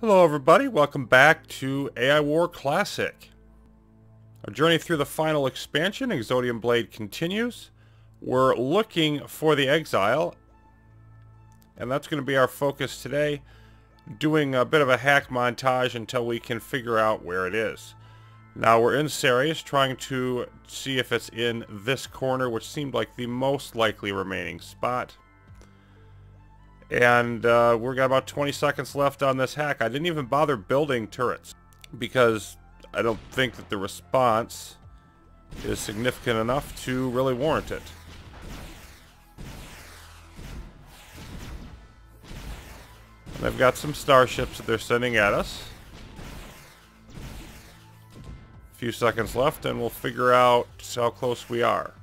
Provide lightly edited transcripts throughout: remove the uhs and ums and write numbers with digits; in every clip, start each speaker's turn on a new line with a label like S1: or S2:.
S1: Hello everybody, welcome back to AI War Classic. Our journey through the final expansion, Exodium Blade, continues. We're looking for the Exile, and that's going to be our focus today, doing a bit of a hack montage until we can figure out where it is. Now we're in Ceres, trying to see if it's in this corner, which seemed like the most likely remaining spot. And we've got about 20 seconds left on this hack. I didn't even bother building turrets because I don't think that the response is significant enough to really warrant it. And they've got some starships that they're sending at us. A few seconds left and we'll figure out how close we are.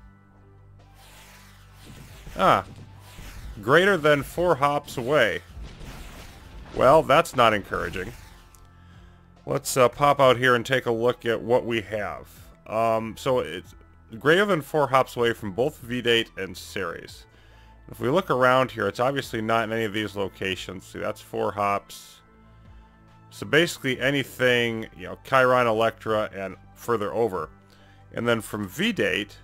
S1: Greater than 4 hops away. Well, that's not encouraging. Let's pop out here and take a look at what we have. So it's greater than 4 hops away from both V-Date and Ceres. If we look around here, it's obviously not in any of these locations. See, that's 4 hops. So basically anything, you know, Chiron, Electra, and further over. And then from V-Date,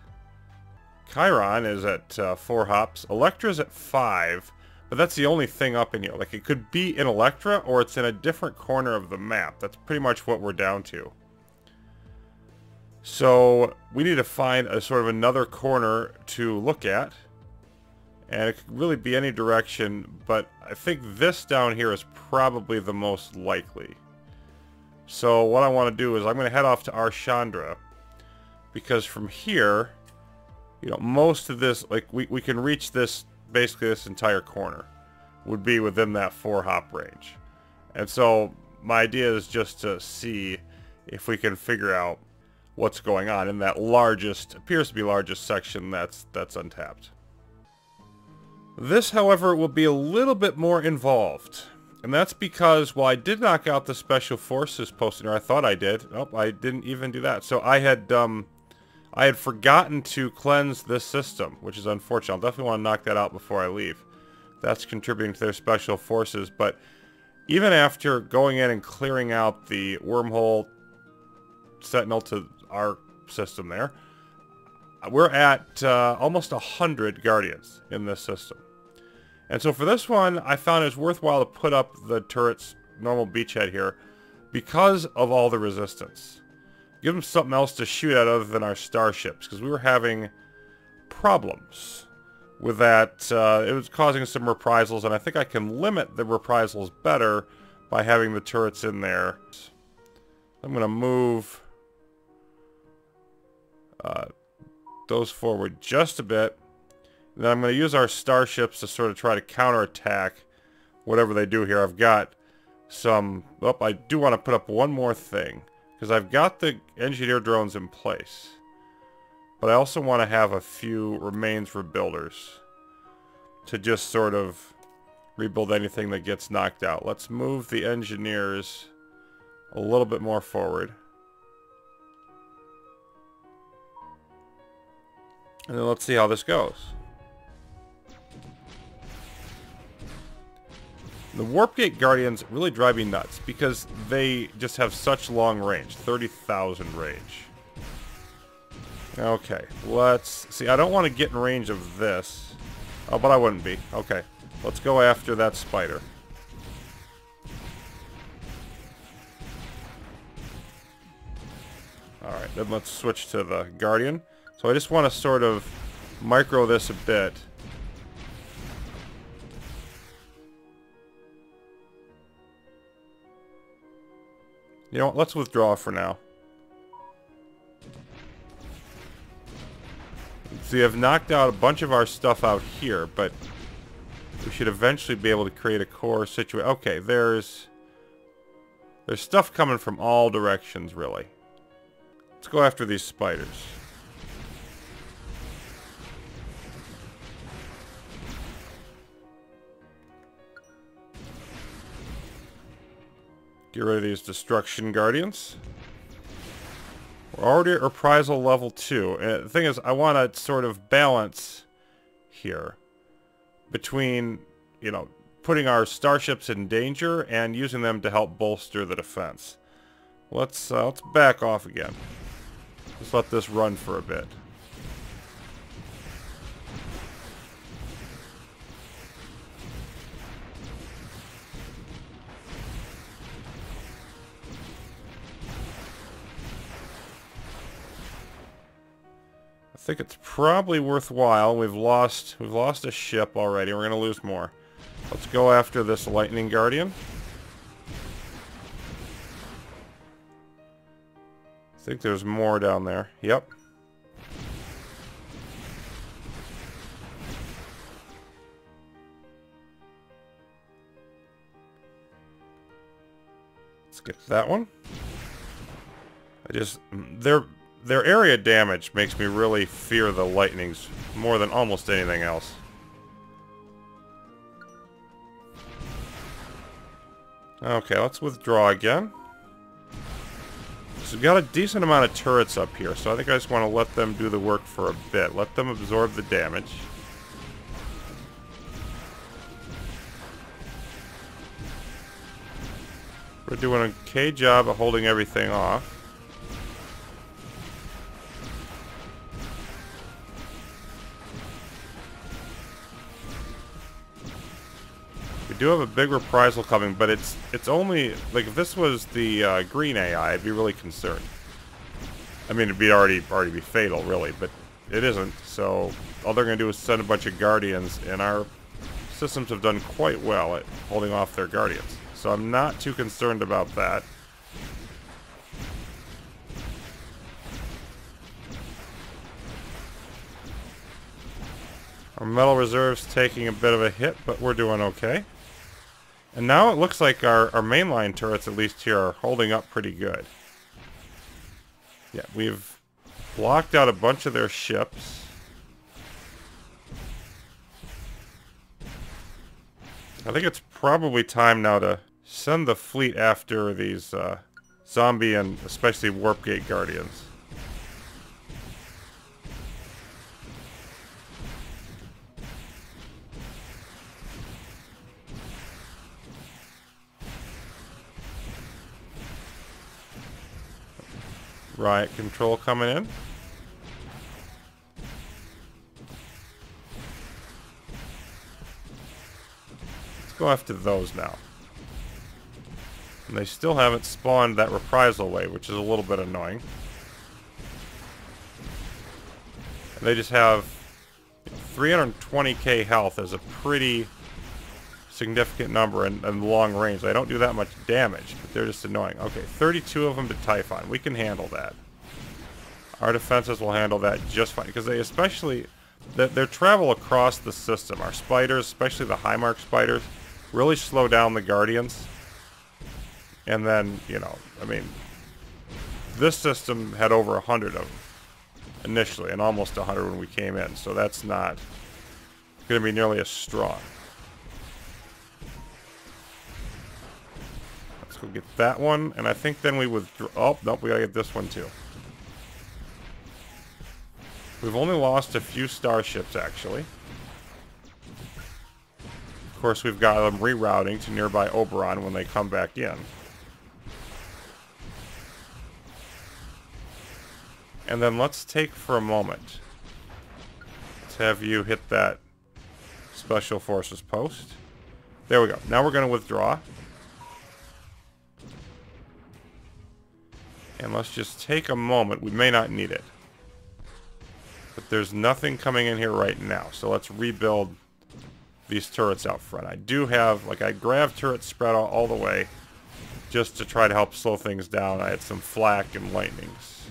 S1: Chiron is at 4 hops. Electra's at 5, but that's the only thing up in here. Like, it could be in Electra, or it's in a different corner of the map. That's pretty much what we're down to. So, we need to find a sort of another corner to look at. And it could really be any direction, but I think this down here is probably the most likely. So, what I want to do is I'm going to head off to Arshandra, because from here, you know, most of this, like, we can reach this, basically this entire corner would be within that 4 hop range. And so my idea is just to see if we can figure out what's going on in that largest, appears to be largest section that's untapped. This, however, will be a little bit more involved. And that's because while I did knock out the Special Forces posting, or I thought I did, nope, I didn't even do that. So I had forgotten to cleanse this system, which is unfortunate. I'll definitely want to knock that out before I leave. That's contributing to their special forces, but even after going in and clearing out the wormhole sentinel to our system there, we're at almost 100 guardians in this system. And so for this one, I found it was worthwhile to put up the turret's normal beachhead here because of all the resistance. Give them something else to shoot at other than our starships, because we were having problems with that. It was causing some reprisals, and I think I can limit the reprisals better by having the turrets in there. I'm going to move those forward just a bit. And then I'm going to use our starships to sort of try to counterattack whatever they do here. I've got some... Oh, I do want to put up one more thing, because I've got the engineer drones in place. But I also want to have a few remains rebuilders to just sort of rebuild anything that gets knocked out. Let's move the engineers a little bit more forward. And then let's see how this goes. The Warp Gate Guardians really drive me nuts because they just have such long range. 30,000 range. Okay, let's see. I don't want to get in range of this. Oh, but I wouldn't be. Okay, let's go after that spider. Alright, then let's switch to the Guardian. So I just want to sort of micro this a bit. You know what, let's withdraw for now. See, I've knocked out a bunch of our stuff out here, but we should eventually be able to create a core situation. Okay, there's stuff coming from all directions, really. Let's go after these spiders. Get rid of these destruction guardians. We're already at reprisal level 2. And the thing is, I want to sort of balance here between, you know, putting our starships in danger and using them to help bolster the defense. Let's back off again. Let's let this run for a bit. I think it's probably worthwhile. We've lost a ship already. We're gonna lose more. Let's go after this Lightning Guardian. I think there's more down there. Yep. Let's get that one. Their area damage makes me really fear the lightnings more than almost anything else. Okay, let's withdraw again. So we've got a decent amount of turrets up here, so I think I just want to let them do the work for a bit. Let them absorb the damage. We're doing an okay job of holding everything off. We do have a big reprisal coming, but it's only, like, if this was the green AI, I'd be really concerned. I mean, it'd be already be fatal, really, but it isn't. So all they're going to do is send a bunch of guardians, and our systems have done quite well at holding off their guardians. So I'm not too concerned about that. Our metal reserve's taking a bit of a hit, but we're doing okay. And now it looks like our mainline turrets, at least here, are holding up pretty good. Yeah, we've blocked out a bunch of their ships. I think it's probably time now to send the fleet after these zombie and especially warp gate guardians. Riot control coming in. Let's go after those now. And they still haven't spawned that reprisal wave, which is a little bit annoying. And they just have 320k health as a pretty significant number and long range. They don't do that much damage, but they're just annoying. Okay, 32 of them to Typhon. We can handle that. Our defenses will handle that just fine, because they especially, their travel across the system, our spiders, especially the high mark spiders, really slow down the guardians. And then, you know, I mean, this system had over 100 of them initially, and almost 100 when we came in, so that's not going to be nearly as strong. Let's go get that one, and I think then we withdraw. Oh, nope, we gotta get this one too. We've only lost a few starships, actually. Of course, we've got them rerouting to nearby Oberon when they come back in. And then let's take for a moment. Let's have you hit that Special Forces post. There we go. Now we're going to withdraw. And let's just take a moment. We may not need it. But there's nothing coming in here right now. So let's rebuild these turrets out front. I do have, like, I grabbed turrets spread out all the way just to try to help slow things down. I had some flak and lightnings.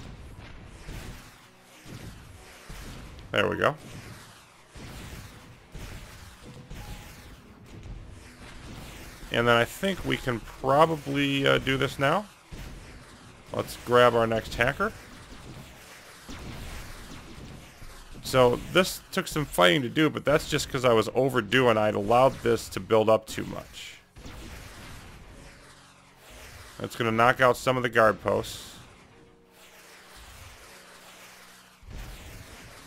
S1: There we go. And then I think we can probably do this now. Let's grab our next hacker. So this took some fighting to do, but that's just because I was overdue and I'd allowed this to build up too much. That's going to knock out some of the guard posts.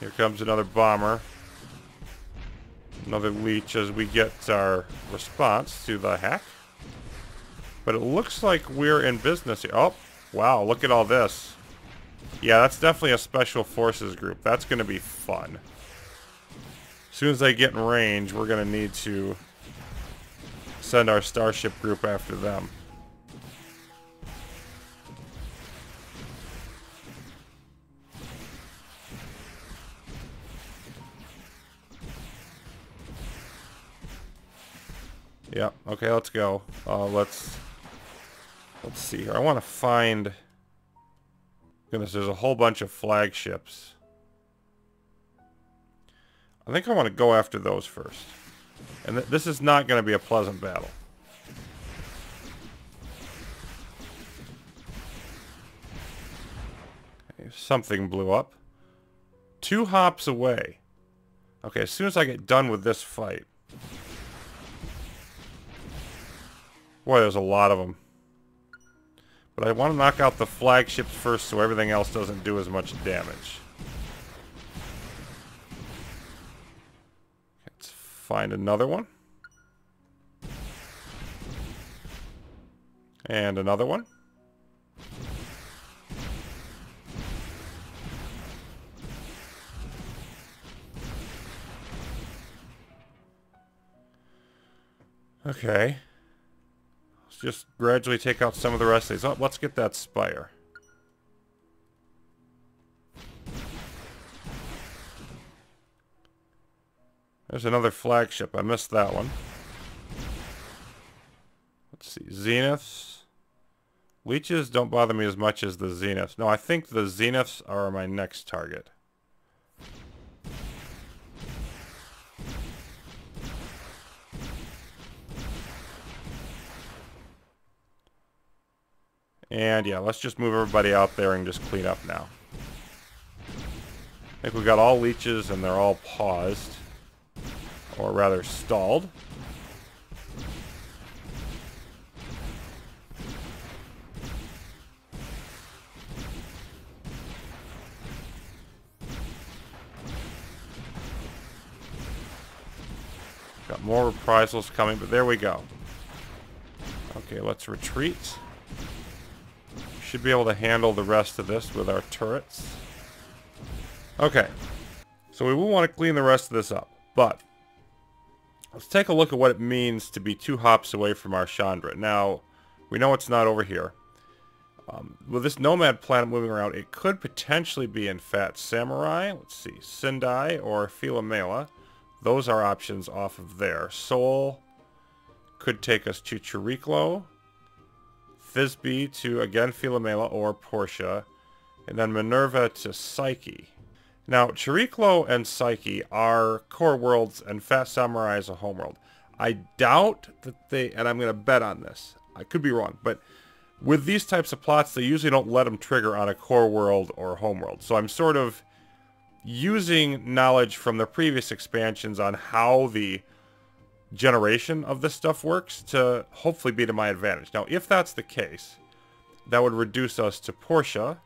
S1: Here comes another bomber. Another leech as we get our response to the hack. But it looks like we're in business here. Oh, wow, look at all this. Yeah, that's definitely a special forces group. That's going to be fun. As soon as they get in range, we're going to need to send our starship group after them. Yep, okay, let's go. Let's see here. I want to find... Goodness, there's a whole bunch of flagships. I think I want to go after those first. And this is not going to be a pleasant battle. Okay, something blew up. 2 hops away. Okay, as soon as I get done with this fight... Boy, there's a lot of them. But I want to knock out the flagships first so everything else doesn't do as much damage. Let's find another one. And another one. Okay. Just gradually take out some of the rest of these. Oh, let's get that spire. There's another flagship. I missed that one. Let's see. Zeniths. Leeches don't bother me as much as the Zeniths. No, I think the Zeniths are my next target. And yeah, let's just move everybody out there and just clean up now. I think we got all leeches and they're all paused. Or rather stalled. Got more reprisals coming, but there we go. Okay, let's retreat. Should be able to handle the rest of this with our turrets. Okay. So we will want to clean the rest of this up. But let's take a look at what it means to be 2 hops away from our Chandra. Now, we know it's not over here. With this nomad planet moving around, it could potentially be in Fat Samurai. Let's see. Sindai or Philomela. Those are options off of there. Sol could take us to Chiriclo. Thisbe to, again, Philomela or Portia. And then Minerva to Psyche. Now, Chiriclo and Psyche are core worlds, and Fat Samurai is a homeworld. I doubt that they, and I'm going to bet on this, I could be wrong, but with these types of plots, they usually don't let them trigger on a core world or homeworld. So I'm sort of using knowledge from the previous expansions on how the generation of this stuff works to hopefully be to my advantage. Now, if that's the case, that would reduce us to Portia,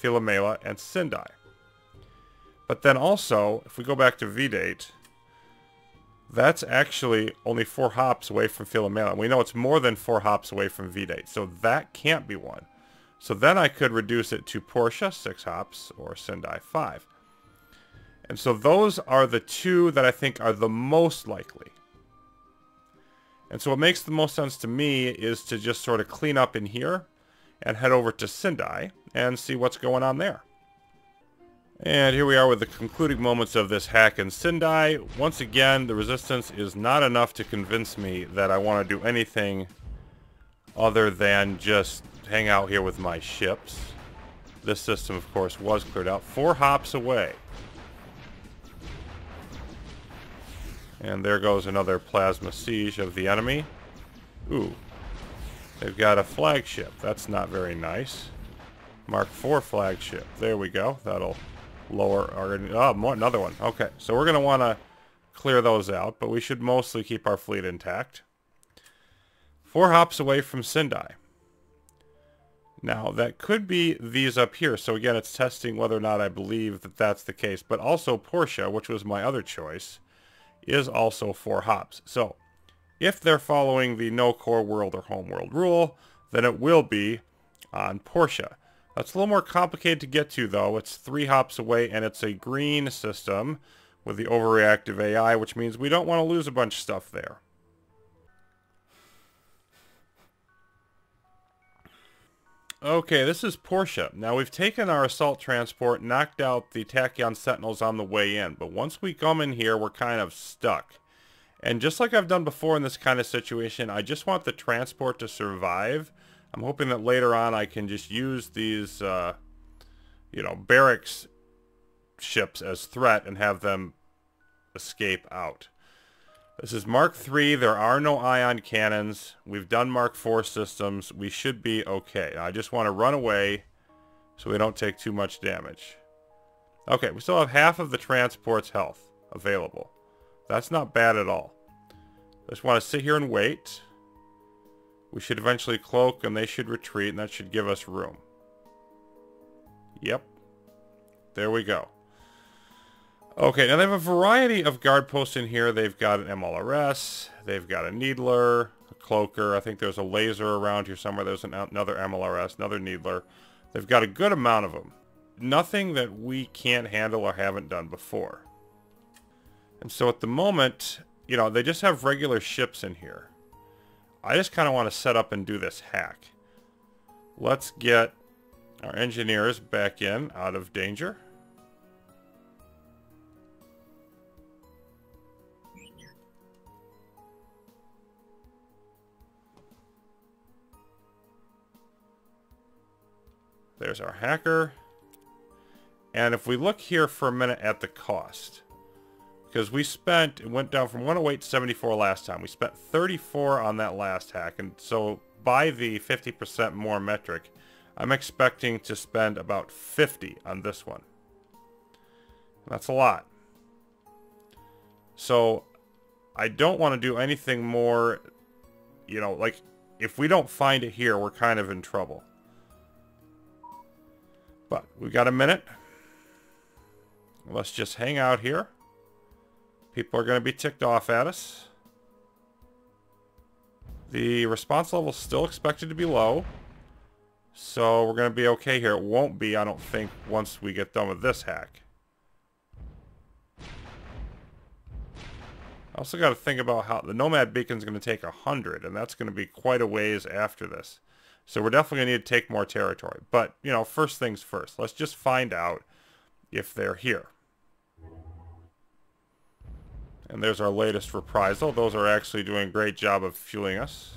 S1: Philomela, and Sindai. But then also, if we go back to V-Date, that's actually only 4 hops away from Philomela. And we know it's more than 4 hops away from V-Date, so that can't be one. So then I could reduce it to Portia, 6 hops, or Sindai, 5. And so those are the 2 that I think are the most likely. And so what makes the most sense to me is to just sort of clean up in here and head over to Sindai and see what's going on there. And here we are with the concluding moments of this hack in Sindai. Once again, the resistance is not enough to convince me that I want to do anything other than just hang out here with my ships. This system, of course, was cleared out. 4 hops away. And there goes another plasma siege of the enemy. Ooh. They've got a flagship. That's not very nice. Mark 4 flagship. There we go. That'll lower our... Oh, more, another one. Okay, so we're going to want to clear those out, but we should mostly keep our fleet intact. 4 hops away from Sindai. Now, that could be these up here. So again, it's testing whether or not I believe that that's the case. But also Portia, which was my other choice, is also 4 hops. So if they're following the no core world or home world rule, then it will be on Portia. That's a little more complicated to get to, though. It's 3 hops away, and it's a green system with the overreactive AI, which means we don't want to lose a bunch of stuff there. Okay, this is Portia. Now, we've taken our assault transport, knocked out the Tachyon Sentinels on the way in, but once we come in here, we're kind of stuck. And just like I've done before in this kind of situation, I just want the transport to survive. I'm hoping that later on I can just use these, barracks ships as threat and have them escape out. This is Mark III. There are no ion cannons. We've done Mark IV systems. We should be okay. I just want to run away so we don't take too much damage. Okay, we still have half of the transport's health available. That's not bad at all. I just want to sit here and wait. We should eventually cloak and they should retreat, and that should give us room. Yep. There we go. Okay, now they have a variety of guard posts in here. They've got an MLRS, they've got a Needler, a Cloaker. I think there's a laser around here somewhere. There's another MLRS, another Needler. They've got a good amount of them. Nothing that we can't handle or haven't done before. And so at the moment, they just have regular ships in here. I just kind of want to set up and do this hack. Let's get our engineers back in, out of danger. There's our hacker. And if we look here for a minute at the cost, because it went down from 108 to 74 last time. We spent 34 on that last hack, and so by the 50% more metric, I'm expecting to spend about 50 on this one. That's a lot. So I don't want to do anything more, like if we don't find it here, we're kind of in trouble. But we got a minute. Let's just hang out here. People are going to be ticked off at us. The response level is still expected to be low. So we're going to be okay here. It won't be, I don't think, once we get done with this hack. I also got to think about how the Nomad Beacon is going to take 100, and that's going to be quite a ways after this. So we're definitely going to need to take more territory. But, first things first. Let's just find out if they're here. And there's our latest reprisal. Those are actually doing a great job of fueling us.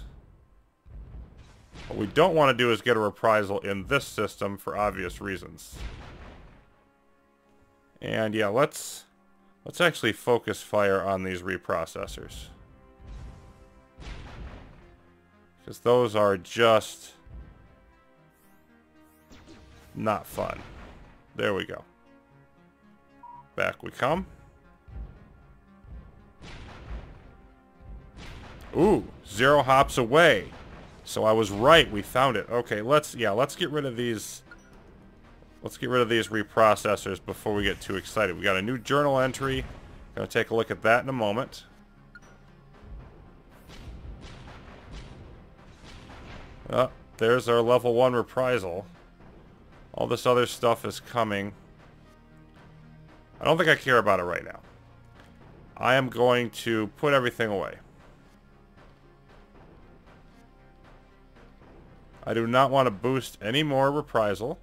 S1: What we don't want to do is get a reprisal in this system for obvious reasons. And yeah, let's actually focus fire on these reprocessors. Because those are just not fun. There we go. Back we come. Ooh, 0 hops away. So I was right, we found it. Okay, let's get rid of these. Let's get rid of these reprocessors before we get too excited. We got a new journal entry. Gonna take a look at that in a moment. There's our level 1 reprisal. All this other stuff is coming. I don't think I care about it right now. I am going to put everything away. I do not want to boost any more reprisal.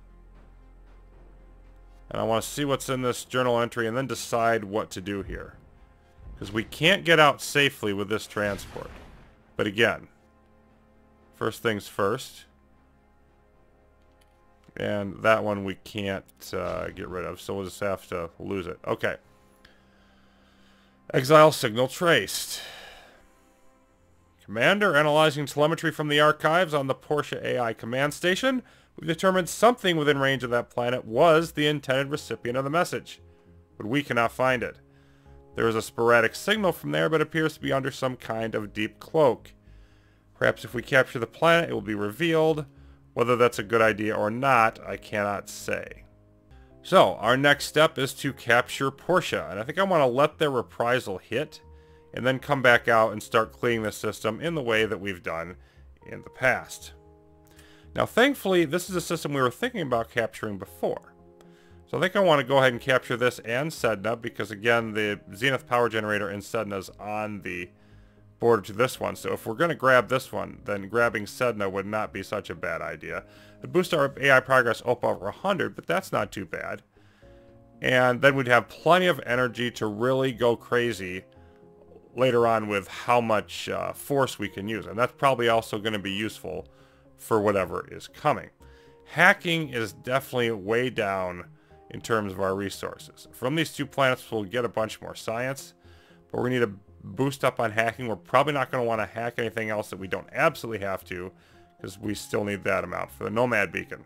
S1: And I want to see what's in this journal entry and then decide what to do here. Because we can't get out safely with this transport. But again, first things first. And that one we can't get rid of, so we'll just have to lose it. Okay. Exile signal traced. Commander, analyzing telemetry from the archives on the Portia AI command station, we've determined something within range of that planet was the intended recipient of the message, but we cannot find it. There is a sporadic signal from there, but appears to be under some kind of deep cloak. Perhaps if we capture the planet, it will be revealed. Whether that's a good idea or not, I cannot say. So, our next step is to capture Portia, and I think I want to let their reprisal hit, and then come back out and start cleaning the system in the way that we've done in the past. Now, thankfully, this is a system we were thinking about capturing before. So I think I want to go ahead and capture this and Sedna, because again, the Zenith power generator in Sedna is on the border to this one. So if we're going to grab this one, then grabbing Sedna would not be such a bad idea. It'd boost our AI progress up over 100, but that's not too bad. And then we'd have plenty of energy to really go crazy later on with how much force we can use. And that's probably also going to be useful for whatever is coming. Hacking is definitely way down in terms of our resources. From these 2 planets, we'll get a bunch more science, but we need a boost up on hacking. We're probably not going to want to hack anything else that we don't absolutely have to, because we still need that amount for the Nomad Beacon.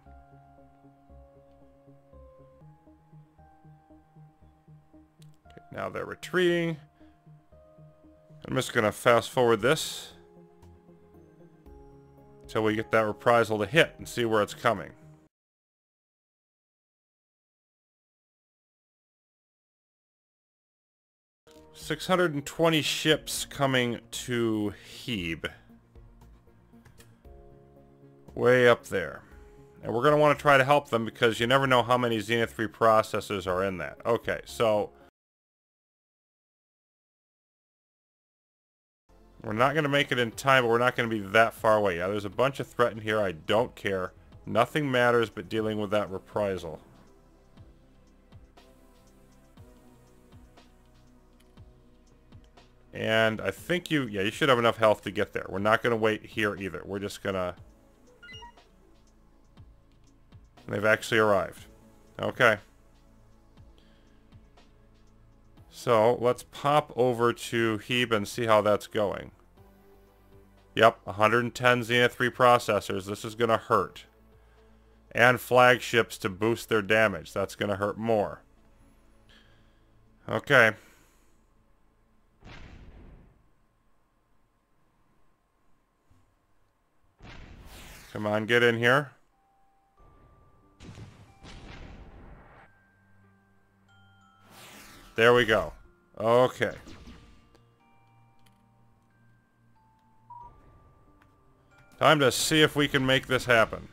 S1: Okay, now they're retreating. I'm just going to fast forward this until we get that reprisal to hit and see where it's coming. $620 ships coming to Hebe. Way up there. And we're going to want to try to help them because you never know how many Zenith 3 processors are in that. Okay, so we're not going to make it in time, but we're not going to be that far away. Yeah, there's a bunch of threat in here. I don't care. Nothing matters but dealing with that reprisal. And I think you should have enough health to get there. We're not going to wait here either. We're just going to... They've actually arrived. Okay. So, let's pop over to Hebe and see how that's going. Yep, 110 Zenith 3 processors. This is going to hurt. And flagships to boost their damage. That's going to hurt more. Okay. Come on, get in here. There we go. Okay. Time to see if we can make this happen.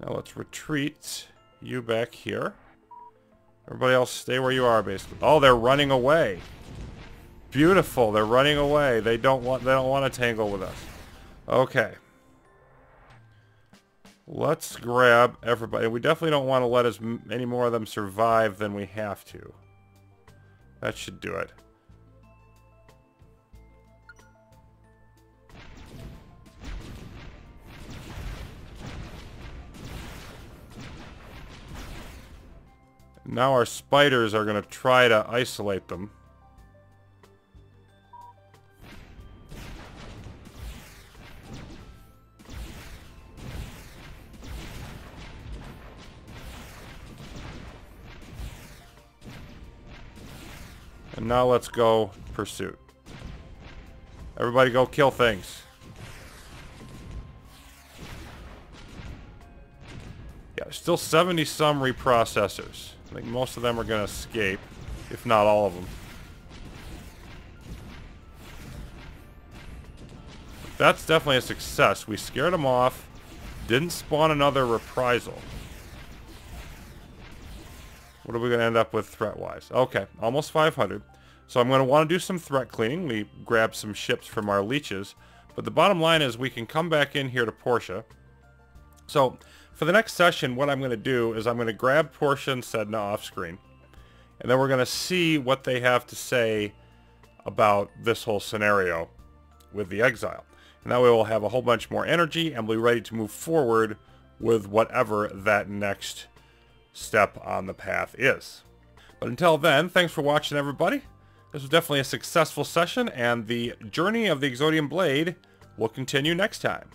S1: Now let's retreat you back here. Everybody else stay where you are, basically. Oh, they're running away. Beautiful, they're running away. They don't want to tangle with us. Okay. Let's grab everybody. We definitely don't want to let as many more of them survive than we have to. That should do it. Now our spiders are going to try to isolate them. And now let's go pursuit. Everybody go kill things. Yeah, still 70 some reprocessors. I think most of them are going to escape, if not all of them. That's definitely a success. We scared them off, didn't spawn another reprisal. What are we going to end up with threat-wise? Okay, almost 500. So I'm going to want to do some threat cleaning. We grab some ships from our leeches. But the bottom line is we can come back in here to Portia. So for the next session, what I'm going to do is I'm going to grab Portia and Sedna off screen. And then we're going to see what they have to say about this whole scenario with the Exile. And that way we'll have a whole bunch more energy and we'll be ready to move forward with whatever that next step on the path is. But until then, thanks for watching, everybody. This was definitely a successful session, and the journey of the Exodium Blade will continue next time.